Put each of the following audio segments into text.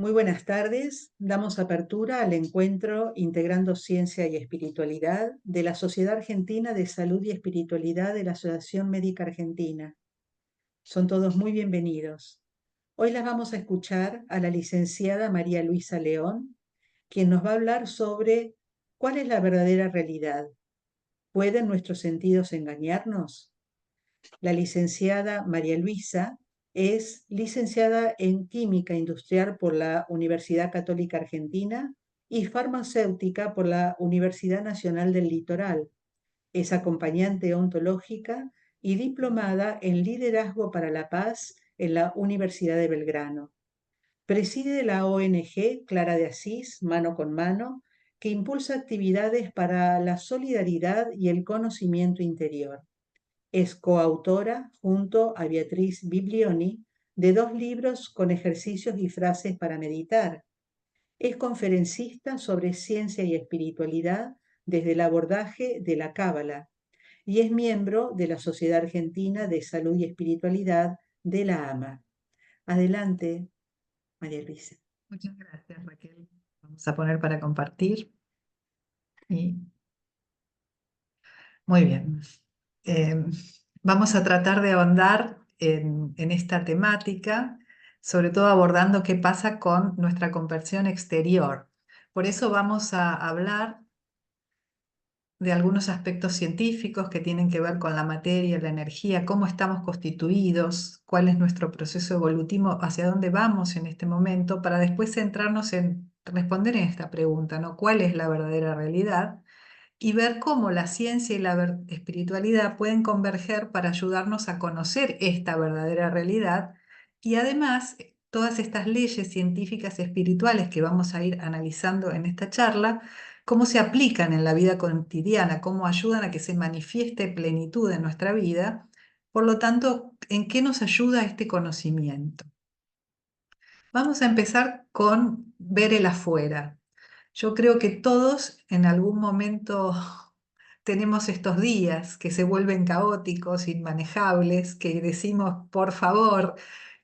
Muy buenas tardes. Damos apertura al encuentro Integrando Ciencia y Espiritualidad de la Sociedad Argentina de Salud y Espiritualidad de la Asociación Médica Argentina. Son todos muy bienvenidos. Hoy las vamos a escuchar a la licenciada María Luisa León, quien nos va a hablar sobre cuál es la verdadera realidad. ¿Pueden nuestros sentidos engañarnos? La licenciada María Luisa es licenciada en Química Industrial por la Universidad Católica Argentina y farmacéutica por la Universidad Nacional del Litoral. Es acompañante ontológica y diplomada en Liderazgo para la Paz en la Universidad de Belgrano. Preside la ONG Clara de Asís, Mano con Mano, que impulsa actividades para la solidaridad y el conocimiento interior. Es coautora, junto a Beatriz Biblioni, de 2 libros con ejercicios y frases para meditar. Es conferencista sobre ciencia y espiritualidad desde el abordaje de la Cábala y es miembro de la Sociedad Argentina de Salud y Espiritualidad de la AMA. Adelante, María Luisa. Muchas gracias, Raquel. Vamos a poner para compartir. Y... Muy bien. Eh, Vamos a tratar de ahondar en esta temática, sobre todo abordando qué pasa con nuestra conversión exterior. Por eso vamos a hablar de algunos aspectos científicos que tienen que ver con la materia, la energía, cómo estamos constituidos, cuál es nuestro proceso evolutivo, hacia dónde vamos en este momento, para después centrarnos en responder en esta pregunta, ¿no? ¿Cuál es la verdadera realidad? Y ver cómo la ciencia y la espiritualidad pueden converger para ayudarnos a conocer esta verdadera realidad y además todas estas leyes científicas y espirituales que vamos a ir analizando en esta charla, cómo se aplican en la vida cotidiana, cómo ayudan a que se manifieste plenitud en nuestra vida, por lo tanto, ¿en qué nos ayuda este conocimiento? Vamos a empezar con ver el afuera. Yo creo que todos en algún momento tenemos estos días que se vuelven caóticos, inmanejables, que decimos, por favor,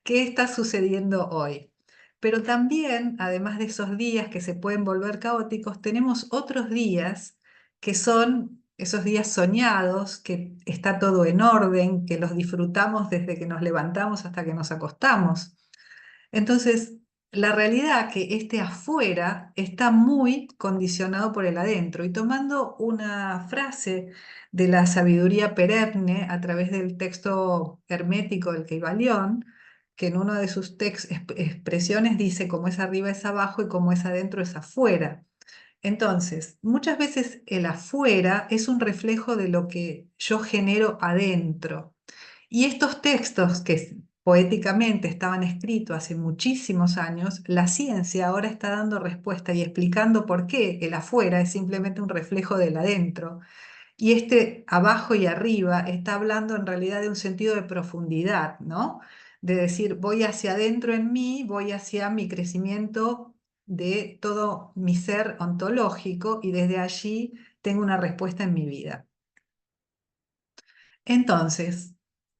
¿qué está sucediendo hoy? Pero también, además de esos días que se pueden volver caóticos, tenemos otros días que son esos días soñados, que está todo en orden, que los disfrutamos desde que nos levantamos hasta que nos acostamos. Entonces, la realidad que este afuera está muy condicionado por el adentro. Y tomando una frase de la sabiduría perenne a través del texto hermético del Kybalión, que en una de sus expresiones dice cómo es arriba es abajo y cómo es adentro es afuera. Entonces, muchas veces el afuera es un reflejo de lo que yo genero adentro. Y estos textos que poéticamente estaban escritos hace muchísimos años, la ciencia ahora está dando respuesta y explicando por qué el afuera es simplemente un reflejo del adentro. Y este abajo y arriba está hablando en realidad de un sentido de profundidad, ¿no? De decir, voy hacia adentro en mí, voy hacia mi crecimiento de todo mi ser ontológico y desde allí tengo una respuesta en mi vida. Entonces,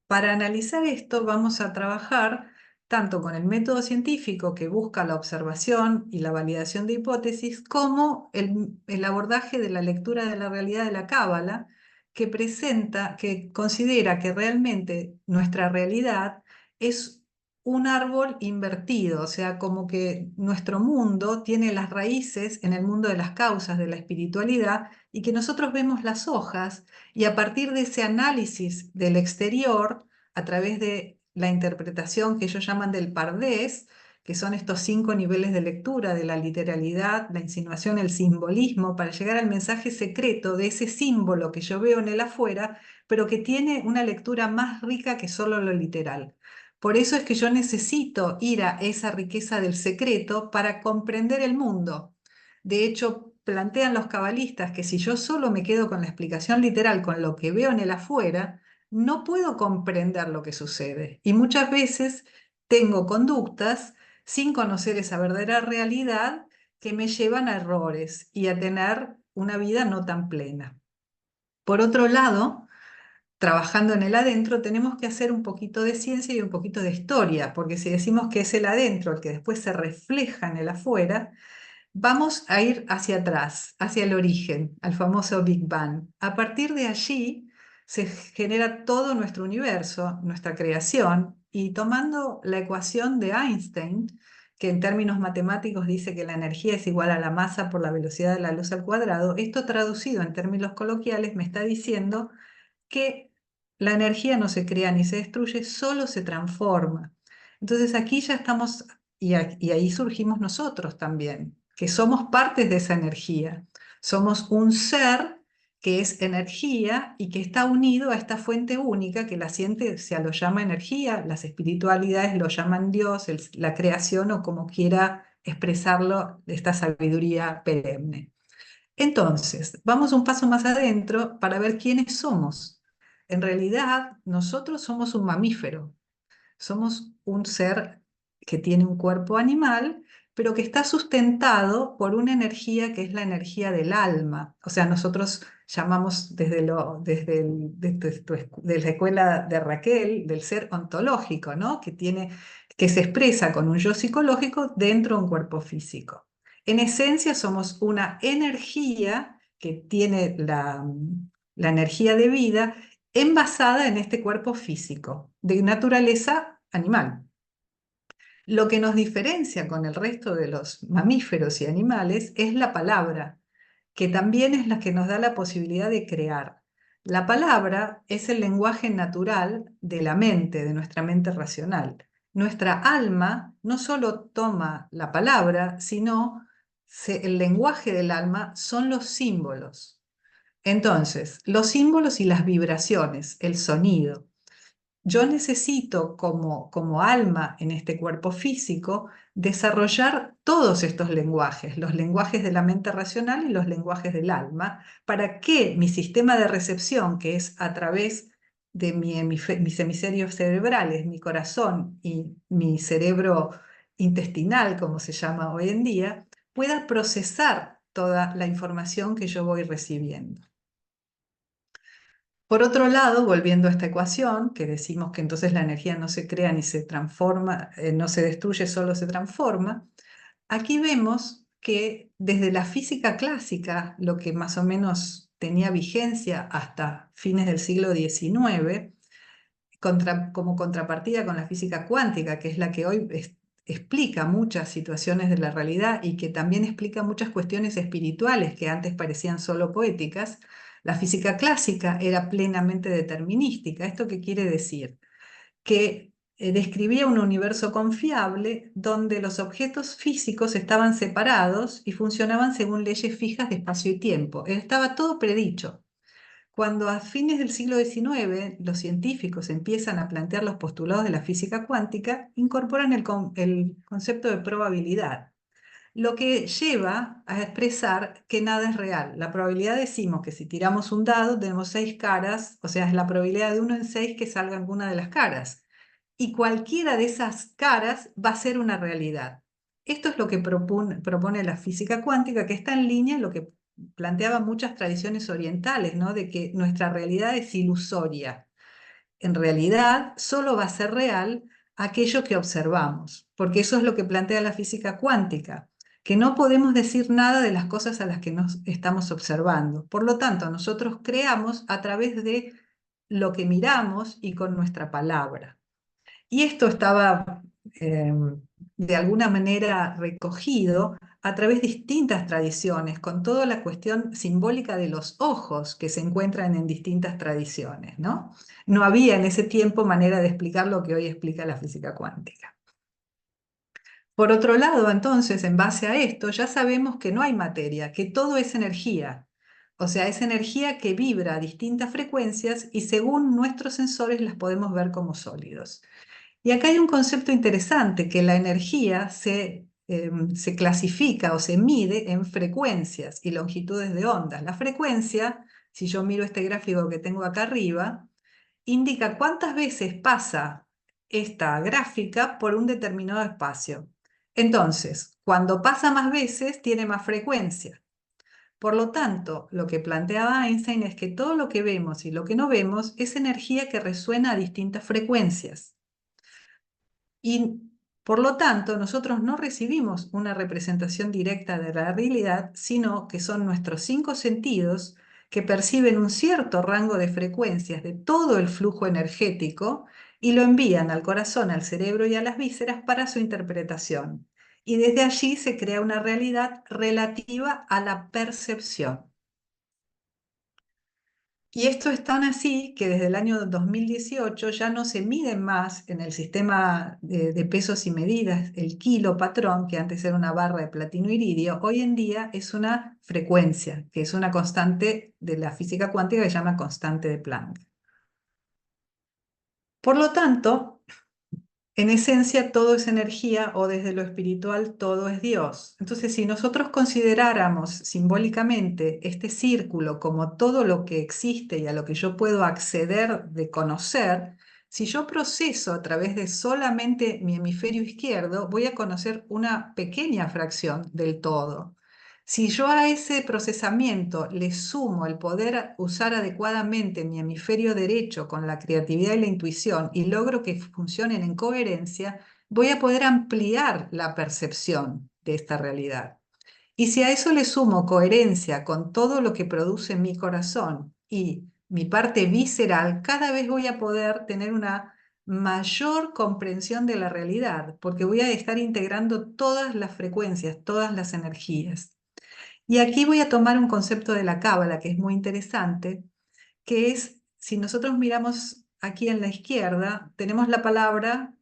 para analizar esto vamos a trabajar tanto con el método científico que busca la observación y la validación de hipótesis, como el abordaje de la lectura de la realidad de la Cábala, que presenta, que considera que realmente nuestra realidad es un árbol invertido, o sea, como que nuestro mundo tiene las raíces en el mundo de las causas, de la espiritualidad, y que nosotros vemos las hojas y a partir de ese análisis del exterior, a través de la interpretación que ellos llaman del pardés, que son estos 5 niveles de lectura de la literalidad, la insinuación, el simbolismo, para llegar al mensaje secreto de ese símbolo que yo veo en el afuera, pero que tiene una lectura más rica que solo lo literal. Por eso es que yo necesito ir a esa riqueza del secreto para comprender el mundo. De hecho, plantean los cabalistas que si yo solo me quedo con la explicación literal, con lo que veo en el afuera, no puedo comprender lo que sucede. Y muchas veces tengo conductas sin conocer esa verdadera realidad que me llevan a errores y a tener una vida no tan plena. Por otro lado, trabajando en el adentro, tenemos que hacer un poquito de ciencia y un poquito de historia, porque si decimos que es el adentro el que después se refleja en el afuera, vamos a ir hacia atrás, hacia el origen, al famoso Big Bang. A partir de allí se genera todo nuestro universo, nuestra creación, y tomando la ecuación de Einstein, que en términos matemáticos dice que la energía es igual a la masa por la velocidad de la luz al cuadrado, esto traducido en términos coloquiales me está diciendo que la energía no se crea ni se destruye, solo se transforma. Entonces aquí ya estamos, y ahí surgimos nosotros también, que somos partes de esa energía. Somos un ser que es energía y que está unido a esta fuente única que la ciencia lo llama energía, las espiritualidades lo llaman Dios, la creación o como quiera expresarlo, esta sabiduría perenne. Entonces, vamos un paso más adentro para ver quiénes somos. En realidad, nosotros somos un mamífero, somos un ser que tiene un cuerpo animal, pero que está sustentado por una energía que es la energía del alma. O sea, nosotros llamamos desde la escuela de Raquel, del ser ontológico, ¿no? Que se expresa con un yo psicológico dentro de un cuerpo físico. En esencia, somos una energía que tiene la energía de vida envasada en este cuerpo físico, de naturaleza animal. Lo que nos diferencia con el resto de los mamíferos y animales es la palabra, que también es la que nos da la posibilidad de crear. La palabra es el lenguaje natural de la mente, de nuestra mente racional. Nuestra alma no solo toma la palabra, sino el lenguaje del alma son los símbolos. Entonces, los símbolos y las vibraciones, el sonido. Yo necesito como alma en este cuerpo físico desarrollar todos estos lenguajes, los lenguajes de la mente racional y los lenguajes del alma, para que mi sistema de recepción, que es a través de mis hemisferios cerebrales, mi corazón y mi cerebro intestinal, como se llama hoy en día, pueda procesar toda la información que yo voy recibiendo. Por otro lado, volviendo a esta ecuación, que decimos que entonces la energía no se crea ni se transforma, no se destruye, solo se transforma, aquí vemos que desde la física clásica, lo que más o menos tenía vigencia hasta fines del siglo XIX, como contrapartida con la física cuántica, que es la que hoy explica muchas situaciones de la realidad y que también explica muchas cuestiones espirituales que antes parecían solo poéticas, la física clásica era plenamente determinística. ¿Esto qué quiere decir? Que describía un universo confiable donde los objetos físicos estaban separados y funcionaban según leyes fijas de espacio y tiempo. Estaba todo predicho. Cuando a fines del siglo XIX los científicos empiezan a plantear los postulados de la física cuántica, incorporan el concepto de probabilidad, lo que lleva a expresar que nada es real. La probabilidad decimos que si tiramos un dado tenemos 6 caras, o sea, es la probabilidad de 1 en 6 que salga alguna de las caras. Y cualquiera de esas caras va a ser una realidad. Esto es lo que propone la física cuántica, que está en línea en lo que planteaban muchas tradiciones orientales, ¿no? De que nuestra realidad es ilusoria. En realidad, solo va a ser real aquello que observamos, porque eso es lo que plantea la física cuántica, que no podemos decir nada de las cosas a las que nos estamos observando. Por lo tanto, nosotros creamos a través de lo que miramos y con nuestra palabra. Y esto estaba de alguna manera recogido a través de distintas tradiciones, con toda la cuestión simbólica de los ojos que se encuentran en distintas tradiciones, ¿no? No había en ese tiempo manera de explicar lo que hoy explica la física cuántica. Por otro lado, entonces, en base a esto, ya sabemos que no hay materia, que todo es energía. O sea, es energía que vibra a distintas frecuencias y según nuestros sensores las podemos ver como sólidos. Y acá hay un concepto interesante, que la energía se clasifica o se mide en frecuencias y longitudes de ondas. La frecuencia, si yo miro este gráfico que tengo acá arriba, indica cuántas veces pasa esta gráfica por un determinado espacio. Entonces, cuando pasa más veces, tiene más frecuencia. Por lo tanto, lo que planteaba Einstein es que todo lo que vemos y lo que no vemos es energía que resuena a distintas frecuencias. Y por lo tanto, nosotros no recibimos una representación directa de la realidad, sino que son nuestros 5 sentidos que perciben un cierto rango de frecuencias de todo el flujo energético y lo envían al corazón, al cerebro y a las vísceras para su interpretación. Y desde allí se crea una realidad relativa a la percepción. Y esto es tan así que desde el año 2018 ya no se mide más en el sistema de pesos y medidas el kilo patrón, que antes era una barra de platino iridio, hoy en día es una frecuencia, que es una constante de la física cuántica que se llama constante de Planck. Por lo tanto, en esencia, todo es energía o desde lo espiritual todo es Dios. Entonces, si nosotros consideráramos simbólicamente este círculo como todo lo que existe y a lo que yo puedo acceder de conocer, si yo proceso a través de solamente mi hemisferio izquierdo, voy a conocer una pequeña fracción del todo. Si yo a ese procesamiento le sumo el poder usar adecuadamente mi hemisferio derecho con la creatividad y la intuición y logro que funcionen en coherencia, voy a poder ampliar la percepción de esta realidad. Y si a eso le sumo coherencia con todo lo que produce mi corazón y mi parte visceral, cada vez voy a poder tener una mayor comprensión de la realidad, porque voy a estar integrando todas las frecuencias, todas las energías. Y aquí voy a tomar un concepto de la Cábala que es muy interesante, que es, si nosotros miramos aquí en la izquierda, tenemos la palabra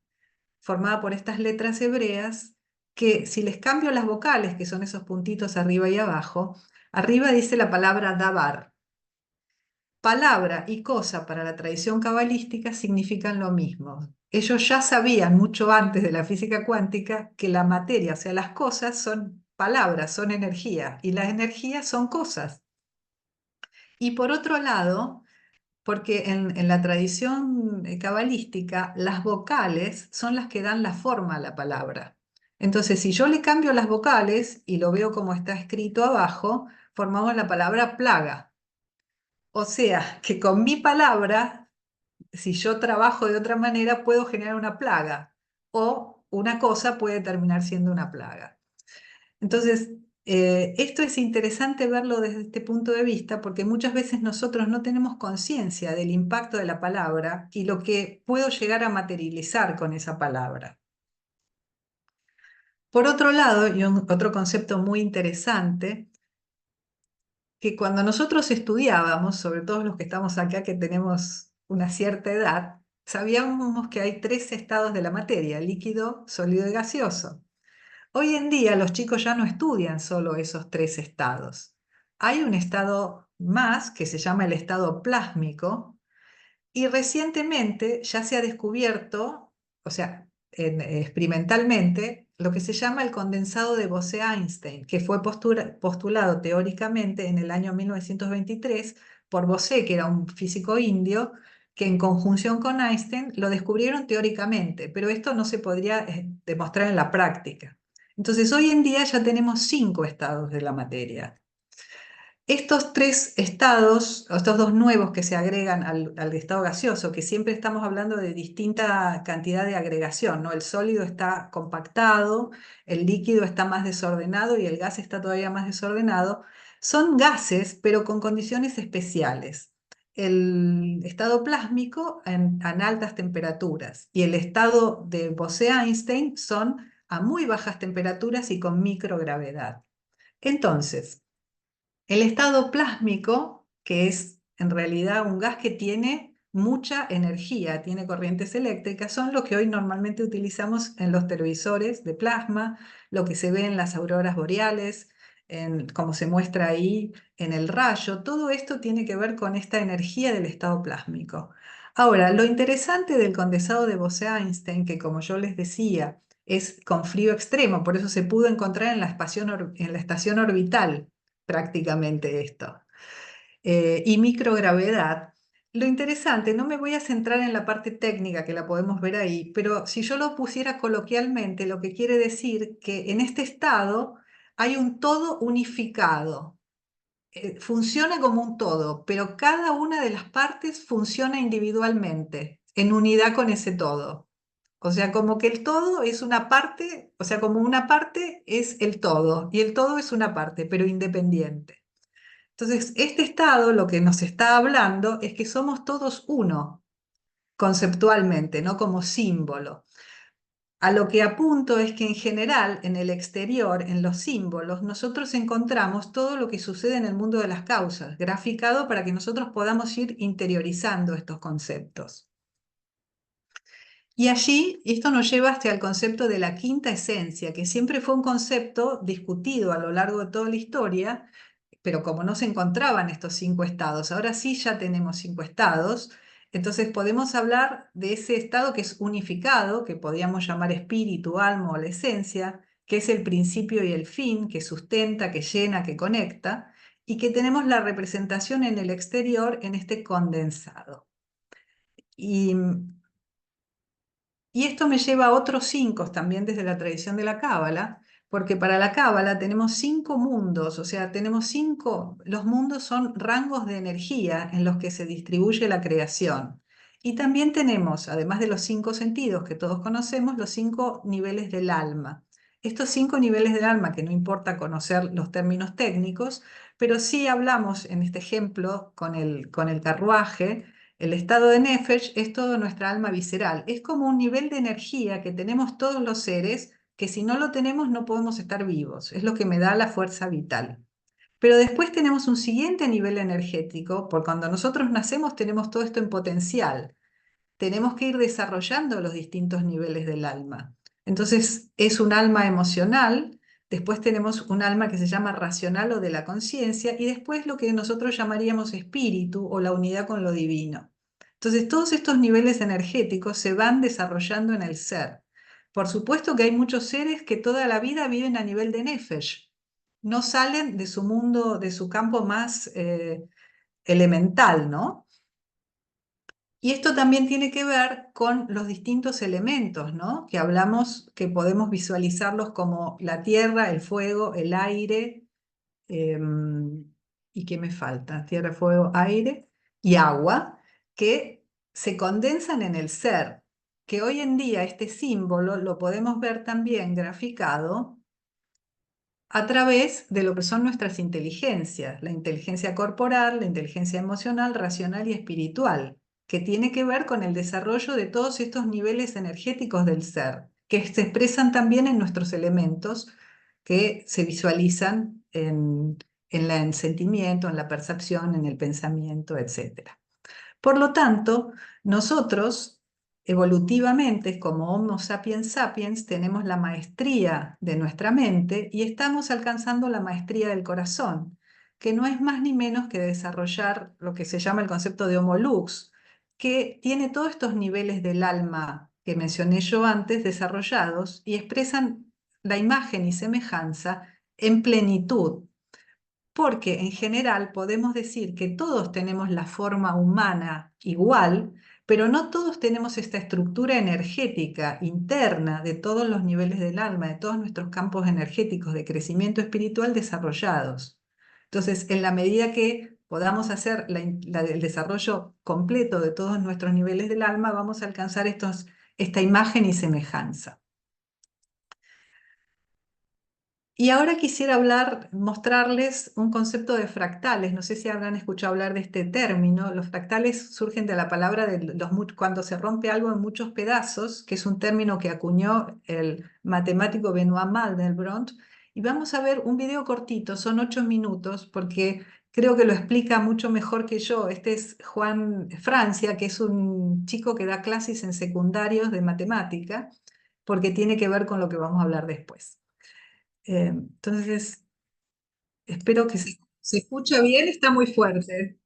formada por estas letras hebreas, que si les cambio las vocales, que son esos puntitos arriba y abajo, arriba dice la palabra dabar. Palabra y cosa para la tradición cabalística significan lo mismo. Ellos ya sabían mucho antes de la física cuántica que la materia, o sea, las cosas son palabras, son energía, y las energías son cosas. Y por otro lado, porque en la tradición cabalística, las vocales son las que dan la forma a la palabra. Entonces, si yo le cambio las vocales y lo veo como está escrito abajo, formamos la palabra plaga. O sea, que con mi palabra, si yo trabajo de otra manera, puedo generar una plaga o una cosa puede terminar siendo una plaga. Entonces, esto es interesante verlo desde este punto de vista porque muchas veces nosotros no tenemos conciencia del impacto de la palabra y lo que puedo llegar a materializar con esa palabra. Por otro lado, y otro concepto muy interesante, que cuando nosotros estudiábamos, sobre todo los que estamos acá que tenemos una cierta edad, sabíamos que hay 3 estados de la materia: líquido, sólido y gaseoso. Hoy en día los chicos ya no estudian solo esos 3 estados. Hay un estado más que se llama el estado plásmico y recientemente ya se ha descubierto, o sea, experimentalmente, lo que se llama el condensado de Bose-Einstein, que fue postulado teóricamente en el año 1923 por Bose, que era un físico indio, que en conjunción con Einstein lo descubrieron teóricamente, pero esto no se podría demostrar en la práctica. Entonces, hoy en día ya tenemos 5 estados de la materia. Estos 3 estados, estos 2 nuevos que se agregan al estado gaseoso, que siempre estamos hablando de distinta cantidad de agregación, ¿no? El sólido está compactado, el líquido está más desordenado y el gas está todavía más desordenado, son gases, pero con condiciones especiales. El estado plásmico en altas temperaturas y el estado de Bose-Einstein son a muy bajas temperaturas y con microgravedad. Entonces, el estado plásmico, que es en realidad un gas que tiene mucha energía, tiene corrientes eléctricas, son lo que hoy normalmente utilizamos en los televisores de plasma, lo que se ve en las auroras boreales, como se muestra ahí en el rayo. Todo esto tiene que ver con esta energía del estado plásmico. Ahora, lo interesante del condensado de Bose-Einstein, que como yo les decía, es con frío extremo, por eso se pudo encontrar en la estación orbital prácticamente esto. Y microgravedad. Lo interesante, no me voy a centrar en la parte técnica que la podemos ver ahí, pero si yo lo pusiera coloquialmente, lo que quiere decir que en este estado hay un todo unificado. funciona como un todo, pero cada una de las partes funciona individualmente, en unidad con ese todo. O sea, como que el todo es una parte, o sea, como una parte es el todo y el todo es una parte, pero independiente. Entonces, este estado lo que nos está hablando es que somos todos uno, conceptualmente, no como símbolo. A lo que apunto es que en general, en el exterior, en los símbolos, nosotros encontramos todo lo que sucede en el mundo de las causas, graficado para que nosotros podamos ir interiorizando estos conceptos. Y allí esto nos lleva hasta el concepto de la quinta esencia, que siempre fue un concepto discutido a lo largo de toda la historia, pero como no se encontraban estos 5 estados, ahora sí ya tenemos 5 estados, entonces podemos hablar de ese estado que es unificado, que podríamos llamar espíritu, alma o la esencia, que es el principio y el fin, que sustenta, que llena, que conecta, y que tenemos la representación en el exterior en este condensado. Y esto me lleva a otros 5 también desde la tradición de la Cábala, porque para la Cábala tenemos 5 mundos, o sea, tenemos 5, los mundos son rangos de energía en los que se distribuye la creación. Y también tenemos, además de los 5 sentidos que todos conocemos, los 5 niveles del alma. Estos 5 niveles del alma, que no importa conocer los términos técnicos, pero sí hablamos en este ejemplo con el carruaje. El estado de Nefesh es toda nuestra alma visceral. Es como un nivel de energía que tenemos todos los seres, que si no lo tenemos no podemos estar vivos. Es lo que me da la fuerza vital. Pero después tenemos un siguiente nivel energético, porque cuando nosotros nacemos tenemos todo esto en potencial. Tenemos que ir desarrollando los distintos niveles del alma. Entonces es un alma emocional, después tenemos un alma que se llama racional o de la conciencia, y después lo que nosotros llamaríamos espíritu o la unidad con lo divino. Entonces todos estos niveles energéticos se van desarrollando en el ser. Por supuesto que hay muchos seres que toda la vida viven a nivel de Nefesh, no salen de su mundo, de su campo más elemental, ¿no? Y esto también tiene que ver con los distintos elementos, ¿no? Que hablamos, que podemos visualizarlos como la tierra, el fuego, el aire, ¿y qué me falta? Tierra, fuego, aire y agua, que se condensan en el ser, que hoy en día este símbolo lo podemos ver también graficado a través de lo que son nuestras inteligencias, la inteligencia corporal, la inteligencia emocional, racional y espiritual, que tiene que ver con el desarrollo de todos estos niveles energéticos del ser, que se expresan también en nuestros elementos, que se visualizan en el sentimiento, en la percepción, en el pensamiento, etc. Por lo tanto, nosotros evolutivamente, como Homo sapiens sapiens, tenemos la maestría de nuestra mente y estamos alcanzando la maestría del corazón, que no es más ni menos que desarrollar lo que se llama el concepto de Homo lux, que tiene todos estos niveles del alma que mencioné yo antes desarrollados y expresan la imagen y semejanza en plenitud, porque en general podemos decir que todos tenemos la forma humana igual, pero no todos tenemos esta estructura energética interna de todos los niveles del alma, de todos nuestros campos energéticos de crecimiento espiritual desarrollados. Entonces, en la medida que podamos hacer el desarrollo completo de todos nuestros niveles del alma, vamos a alcanzar esta imagen y semejanza. Y ahora quisiera mostrarles un concepto de fractales. No sé si habrán escuchado hablar de este término. Los fractales surgen de la palabra cuando se rompe algo en muchos pedazos, que es un término que acuñó el matemático Benoit Mandelbrot. Y vamos a ver un video cortito, son 8 minutos, porque creo que lo explica mucho mejor que yo. Este es Juan Francia, que es un chico que da clases en secundarios de matemática, porque tiene que ver con lo que vamos a hablar después. Entonces, espero que se escucha bien, está muy fuerte.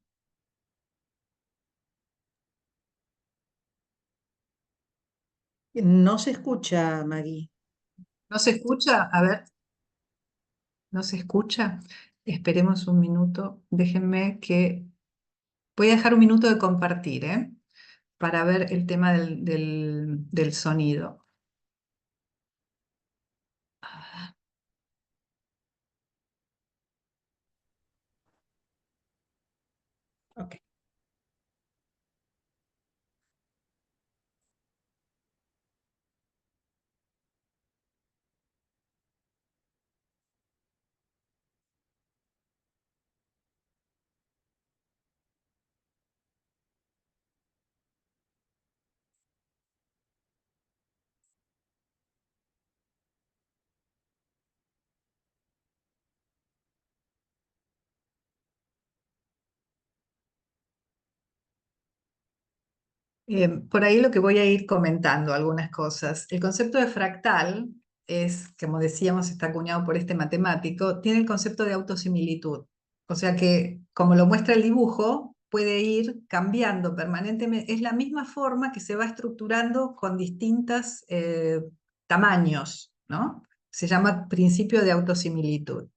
No se escucha, Maggie. ¿No se escucha? A ver, ¿no se escucha? Esperemos un minuto. Déjenme que... Voy a dejar un minuto de compartir, ¿eh? Para ver el tema del sonido. Por ahí lo que voy a ir comentando algunas cosas. El concepto de fractal es, como decíamos, está acuñado por este matemático, tiene el concepto de autosimilitud. O sea que, como lo muestra el dibujo, puede ir cambiando permanentemente. Es la misma forma que se va estructurando con distintos tamaños, ¿no? Se llama principio de autosimilitud.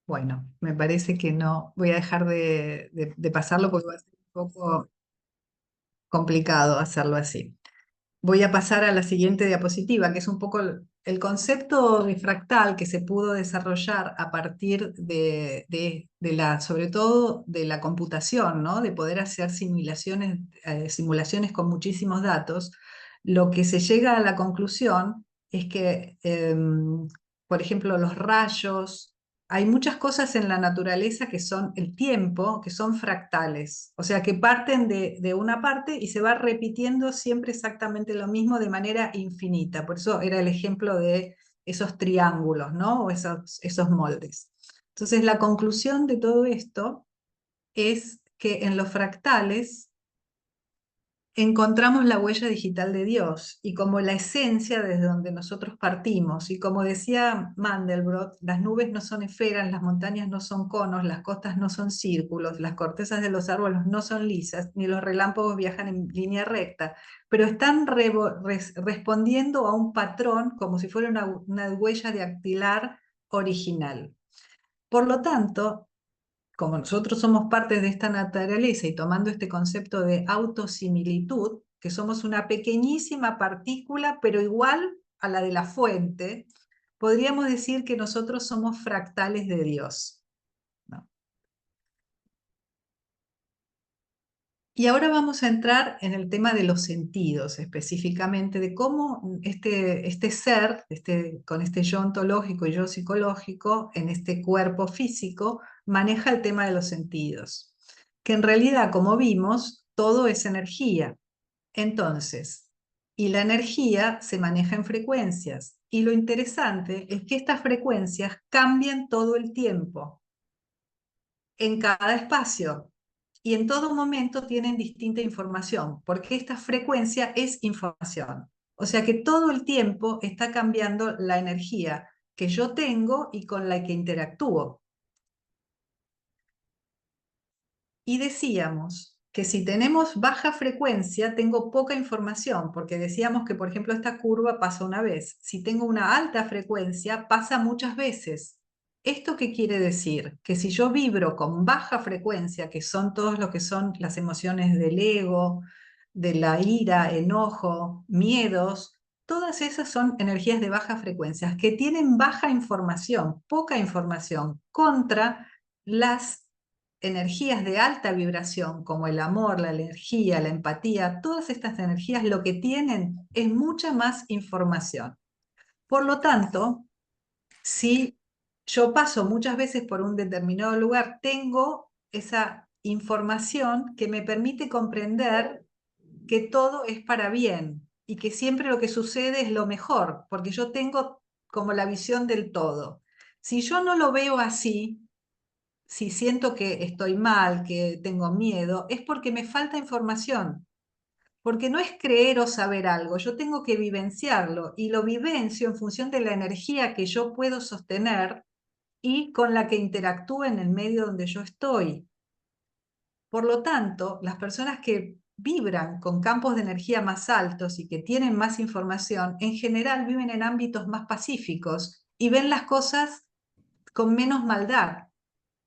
Bueno, me parece que no voy a dejar de pasarlo porque va a ser un poco complicado hacerlo así. Voy a pasar a la siguiente diapositiva, que es un poco el concepto de fractal que se pudo desarrollar a partir de la, sobre todo de la computación, ¿no? De poder hacer simulaciones con muchísimos datos. Lo que se llega a la conclusión es que, por ejemplo, los rayos, hay muchas cosas en la naturaleza que son el tiempo, que son fractales, o sea, que parten de una parte y se va repitiendo siempre exactamente lo mismo de manera infinita. Por eso era el ejemplo de esos triángulos, ¿no? O esos moldes. Entonces, la conclusión de todo esto es que en los fractales encontramos la huella digital de Dios y como la esencia desde donde nosotros partimos. Y como decía Mandelbrot, las nubes no son esferas, las montañas no son conos, las costas no son círculos, las cortezas de los árboles no son lisas, ni los relámpagos viajan en línea recta, pero están respondiendo a un patrón como si fuera una huella dactilar original. Por lo tanto, como nosotros somos parte de esta naturaleza y tomando este concepto de autosimilitud, que somos una pequeñísima partícula, pero igual a la de la fuente, podríamos decir que nosotros somos fractales de Dios, ¿no? Y ahora vamos a entrar en el tema de los sentidos, específicamente de cómo este ser, con este yo ontológico y yo psicológico, en este cuerpo físico, maneja el tema de los sentidos. Que en realidad, como vimos, todo es energía. Entonces, y la energía se maneja en frecuencias. Y lo interesante es que estas frecuencias cambian todo el tiempo en cada espacio y en todo momento tienen distinta información, porque esta frecuencia es información. O sea que todo el tiempo está cambiando la energía que yo tengo y con la que interactúo. Y decíamos que si tenemos baja frecuencia, tengo poca información, porque decíamos que, por ejemplo, esta curva pasa una vez. Si tengo una alta frecuencia, pasa muchas veces. ¿Esto qué quiere decir? Que si yo vibro con baja frecuencia, que son todos lo que son las emociones del ego, de la ira, enojo, miedos, todas esas son energías de baja frecuencia, que tienen baja información, poca información, contra las energías de alta vibración, como el amor, la energía, la empatía, todas estas energías lo que tienen es mucha más información. Por lo tanto, si yo paso muchas veces por un determinado lugar, tengo esa información que me permite comprender que todo es para bien y que siempre lo que sucede es lo mejor, porque yo tengo como la visión del todo. Si yo no lo veo así, si siento que estoy mal, que tengo miedo, es porque me falta información, porque no es creer o saber algo, yo tengo que vivenciarlo y lo vivencio en función de la energía que yo puedo sostener y con la que interactúo en el medio donde yo estoy. Por lo tanto, las personas que vibran con campos de energía más altos y que tienen más información, en general viven en ámbitos más pacíficos y ven las cosas con menos maldad.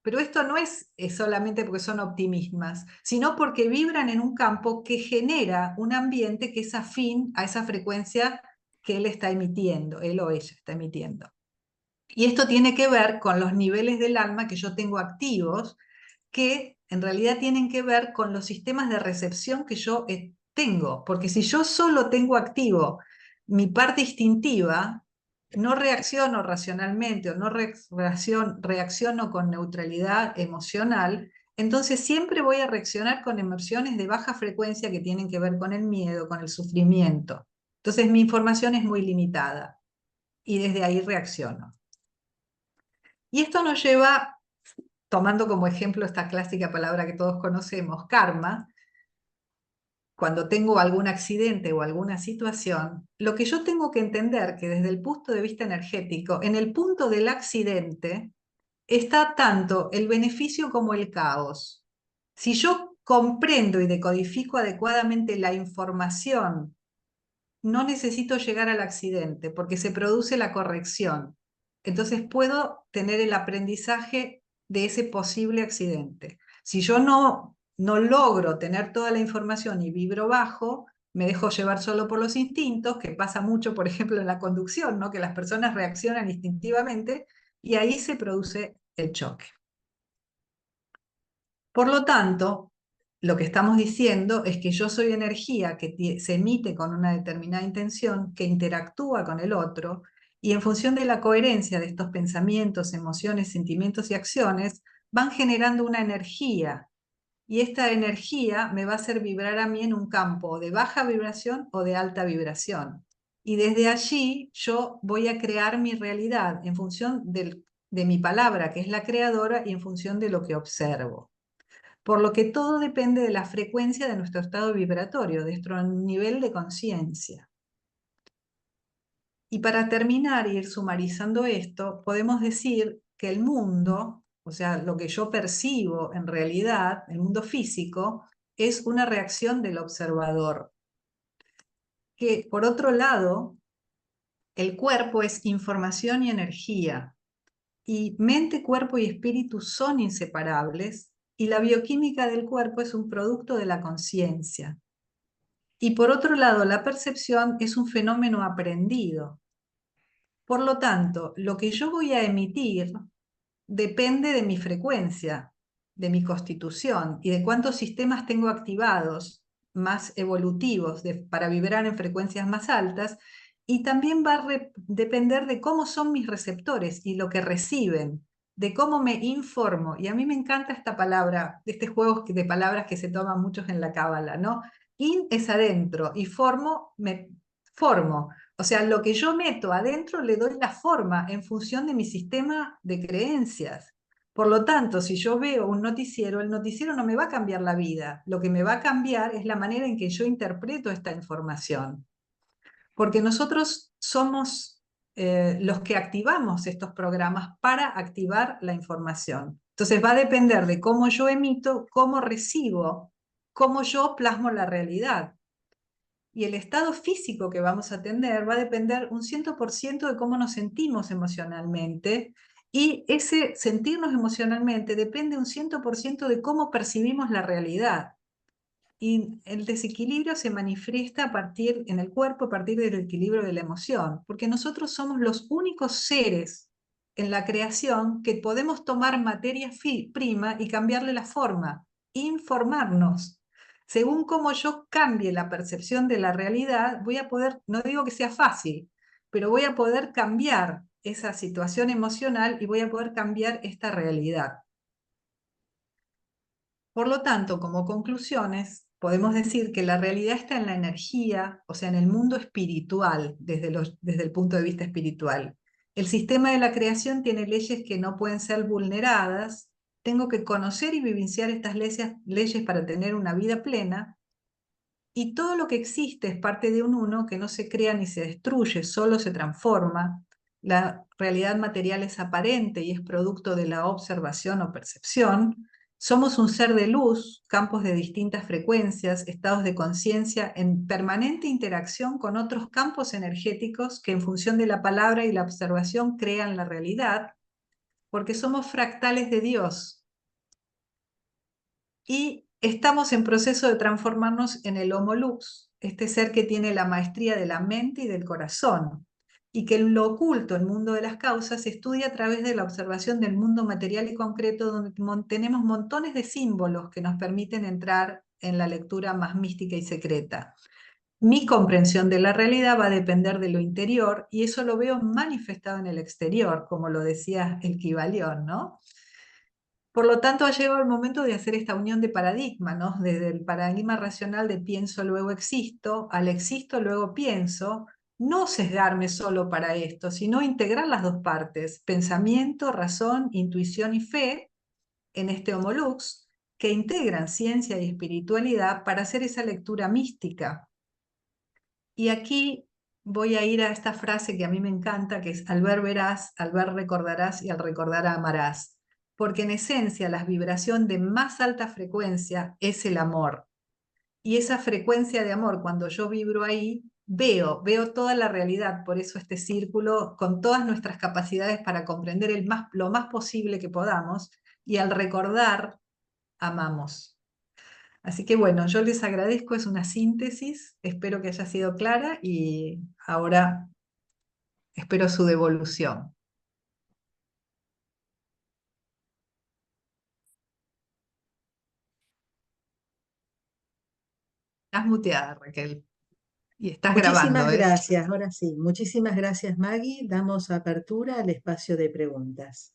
Pero esto no es solamente porque son optimistas, sino porque vibran en un campo que genera un ambiente que es afín a esa frecuencia que él está emitiendo, él o ella está emitiendo. Y esto tiene que ver con los niveles del alma que yo tengo activos, que en realidad tienen que ver con los sistemas de recepción que yo tengo. Porque si yo solo tengo activo mi parte instintiva, no reacciono racionalmente o no reacciono con neutralidad emocional, entonces siempre voy a reaccionar con emociones de baja frecuencia que tienen que ver con el miedo, con el sufrimiento. Entonces mi información es muy limitada y desde ahí reacciono. Y esto nos lleva, tomando como ejemplo esta clásica palabra que todos conocemos, karma. Cuando tengo algún accidente o alguna situación, lo que yo tengo que entender que desde el punto de vista energético, en el punto del accidente está tanto el beneficio como el caos. Si yo comprendo y decodifico adecuadamente la información, no necesito llegar al accidente porque se produce la corrección. Entonces puedo tener el aprendizaje de ese posible accidente. Si yo no logro tener toda la información y vibro bajo, me dejo llevar solo por los instintos, que pasa mucho, por ejemplo, en la conducción, ¿no? Que las personas reaccionan instintivamente y ahí se produce el choque. Por lo tanto, lo que estamos diciendo es que yo soy energía que se emite con una determinada intención, que interactúa con el otro, y en función de la coherencia de estos pensamientos, emociones, sentimientos y acciones, van generando una energía. Y esta energía me va a hacer vibrar a mí en un campo de baja vibración o de alta vibración. Y desde allí yo voy a crear mi realidad en función de mi palabra, que es la creadora, y en función de lo que observo. Por lo que todo depende de la frecuencia de nuestro estado vibratorio, de nuestro nivel de conciencia. Y para terminar y ir sumarizando esto, podemos decir que el mundo, o sea, lo que yo percibo en realidad, el mundo físico, es una reacción del observador. Que por otro lado, el cuerpo es información y energía. Y mente, cuerpo y espíritu son inseparables, y la bioquímica del cuerpo es un producto de la conciencia. Y por otro lado, la percepción es un fenómeno aprendido. Por lo tanto, lo que yo voy a emitir depende de mi frecuencia, de mi constitución y de cuántos sistemas tengo activados más evolutivos para vibrar en frecuencias más altas, y también va a depender de cómo son mis receptores y lo que reciben, de cómo me informo. Y a mí me encanta esta palabra, este juego de palabras que se toman muchos en la cábala, ¿no? In es adentro y me formo. O sea, lo que yo meto adentro le doy la forma en función de mi sistema de creencias. Por lo tanto, si yo veo un noticiero, el noticiero no me va a cambiar la vida. Lo que me va a cambiar es la manera en que yo interpreto esta información. Porque nosotros somos los que activamos estos programas para activar la información. Entonces va a depender de cómo yo emito, cómo recibo, cómo yo plasmo la realidad. Y el estado físico que vamos a tener va a depender un 100% de cómo nos sentimos emocionalmente, y ese sentirnos emocionalmente depende un 100% de cómo percibimos la realidad. Y el desequilibrio se manifiesta en el cuerpo a partir del equilibrio de la emoción, porque nosotros somos los únicos seres en la creación que podemos tomar materia prima y cambiarle la forma, informarnos. Según cómo yo cambie la percepción de la realidad, voy a poder, no digo que sea fácil, pero voy a poder cambiar esa situación emocional y voy a poder cambiar esta realidad. Por lo tanto, como conclusiones, podemos decir que la realidad está en la energía, o sea, en el mundo espiritual, desde el punto de vista espiritual. El sistema de la creación tiene leyes que no pueden ser vulneradas. Tengo que conocer y vivenciar estas leyes para tener una vida plena. Y todo lo que existe es parte de un uno que no se crea ni se destruye, solo se transforma. La realidad material es aparente y es producto de la observación o percepción. Somos un ser de luz, campos de distintas frecuencias, estados de conciencia en permanente interacción con otros campos energéticos que en función de la palabra y la observación crean la realidad, porque somos fractales de Dios. Y estamos en proceso de transformarnos en el Homo Lux, este ser que tiene la maestría de la mente y del corazón, y que en lo oculto, el mundo de las causas, se estudia a través de la observación del mundo material y concreto, donde tenemos montones de símbolos que nos permiten entrar en la lectura más mística y secreta. Mi comprensión de la realidad va a depender de lo interior y eso lo veo manifestado en el exterior, como lo decía el Kybalión, ¿no? Por lo tanto, ha llegado el momento de hacer esta unión de paradigma, ¿no? Desde el paradigma racional de pienso, luego existo, al existo, luego pienso, no sesgarme solo para esto, sino integrar las dos partes, pensamiento, razón, intuición y fe, en este homolux, que integran ciencia y espiritualidad para hacer esa lectura mística. Y aquí voy a ir a esta frase que a mí me encanta, que es al ver verás, al ver recordarás y al recordar amarás. Porque en esencia la vibración de más alta frecuencia es el amor. Y esa frecuencia de amor, cuando yo vibro ahí, veo toda la realidad. Por eso este círculo, con todas nuestras capacidades para comprender lo más posible que podamos. Y al recordar, amamos. Así que bueno, yo les agradezco, es una síntesis, espero que haya sido clara y ahora espero su devolución. Estás muteada, Raquel, y estás grabando, Muchísimas ¿eh? gracias. Ahora sí, muchísimas gracias, Maggie. Damos apertura al espacio de preguntas.